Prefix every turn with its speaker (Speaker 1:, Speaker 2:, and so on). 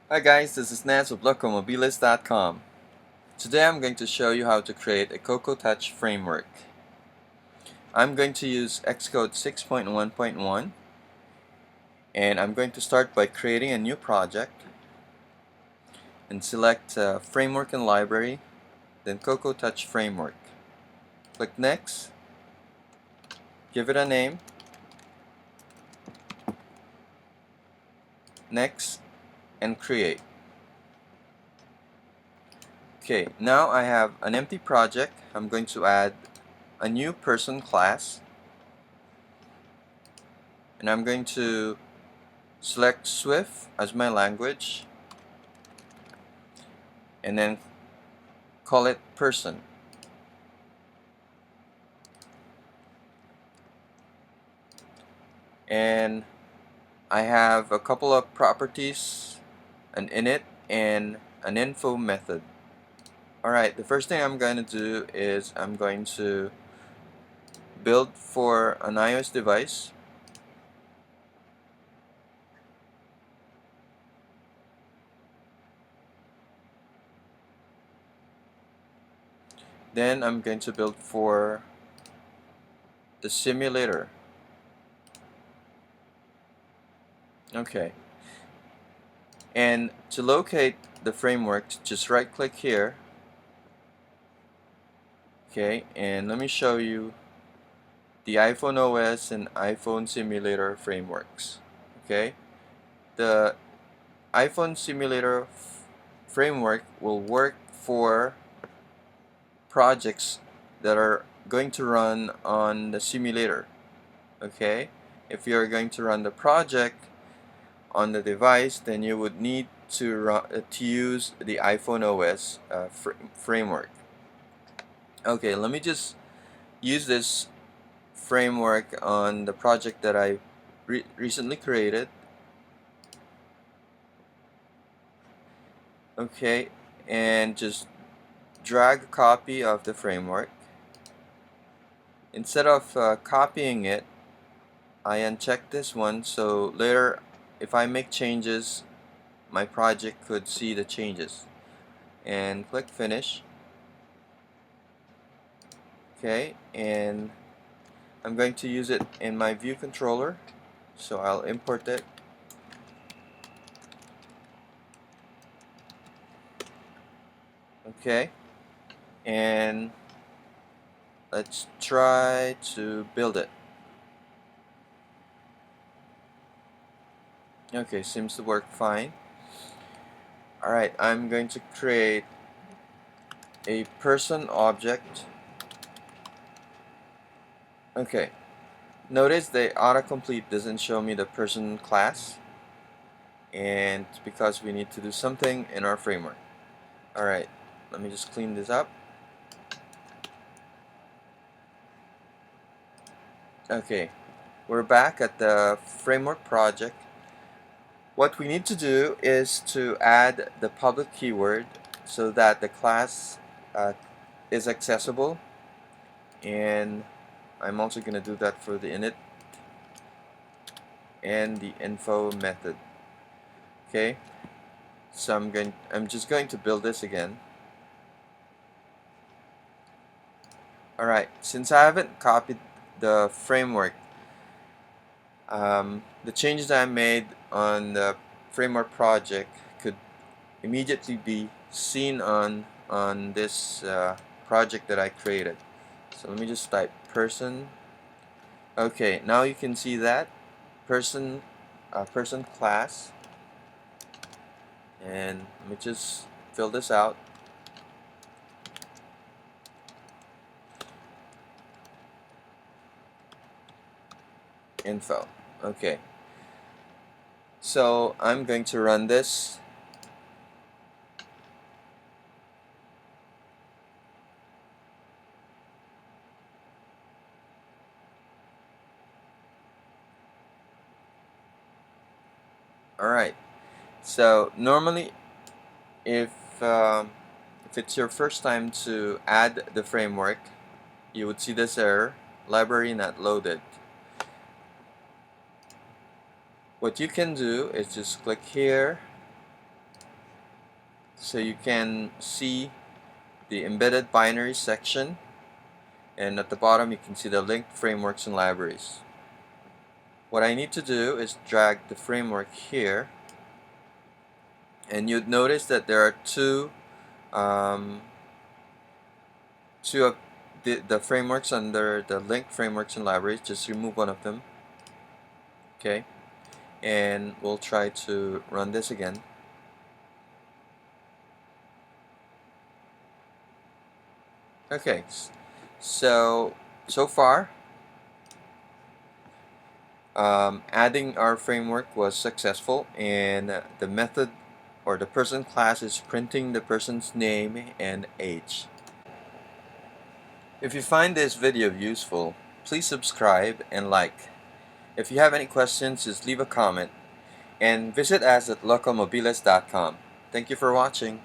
Speaker 1: Hi guys, this is Nance of LocoMobiles.com. Today I'm going to show you how to create a Cocoa Touch framework. I'm going to use Xcode 6.1.1 and I'm going to start by creating a new project and select Framework and Library, then Cocoa Touch Framework. Click Next, give it a name, Next, and Create. Okay, now I have an empty project. I'm going to add a new person class and I'm going to select Swift as my language and then call it person. And I have a couple of properties, an init and an info method. Alright, the first thing I'm going to do is I'm going to build for an iOS device. Then I'm going to build for the simulator. Okay. And to locate the framework, just right click here. Okay, and let me show you the iPhone OS and iPhone simulator frameworks. Okay, the iPhone simulator framework will work for projects that are going to run on the simulator. Okay, if you're going to run the project on the device, then you would need to use the iPhone OS framework. Okay, let me just use this framework on the project that I recently created. Okay, and just drag a copy of the framework. Instead of copying it, I uncheck this one so later if I make changes, my project could see the changes. And click finish. Okay, and I'm going to use it in my view controller, so I'll import it. Okay, and let's try to build it. Okay, seems to work fine. Alright, I'm going to create a person object. Okay, notice the autocomplete doesn't show me the person class, and it's because we need to do something in our framework. Alright, let me just clean this up. Okay, we're back at the framework project. What we need to do is to add the public keyword so that the class is accessible, and I'm also going to do that for the init and the info method. Okay, so I'm just going to build this again. Alright, since I haven't copied the framework, the changes I made on the framework project could immediately be seen on this project that I created. So let me just type person. Okay, now you can see that person person class, and let me just fill this out. Info. Okay, so I'm going to run this. Alright, so normally if it's your first time to add the framework, you would see this error, library not loaded. What you can do is just click here So you can see the embedded binary section, and at the bottom you can see the linked frameworks and libraries. What I need to do is drag the framework here, and you'd notice that there are two of the frameworks under the linked frameworks and libraries. Just remove one of them. Okay, and we'll try to run this again. Okay, so far adding our framework was successful, and the method or the person class is printing the person's name and age. If you find this video useful, please subscribe and like. If you have any questions, just leave a comment, and visit us at localmobiles.com. Thank you for watching.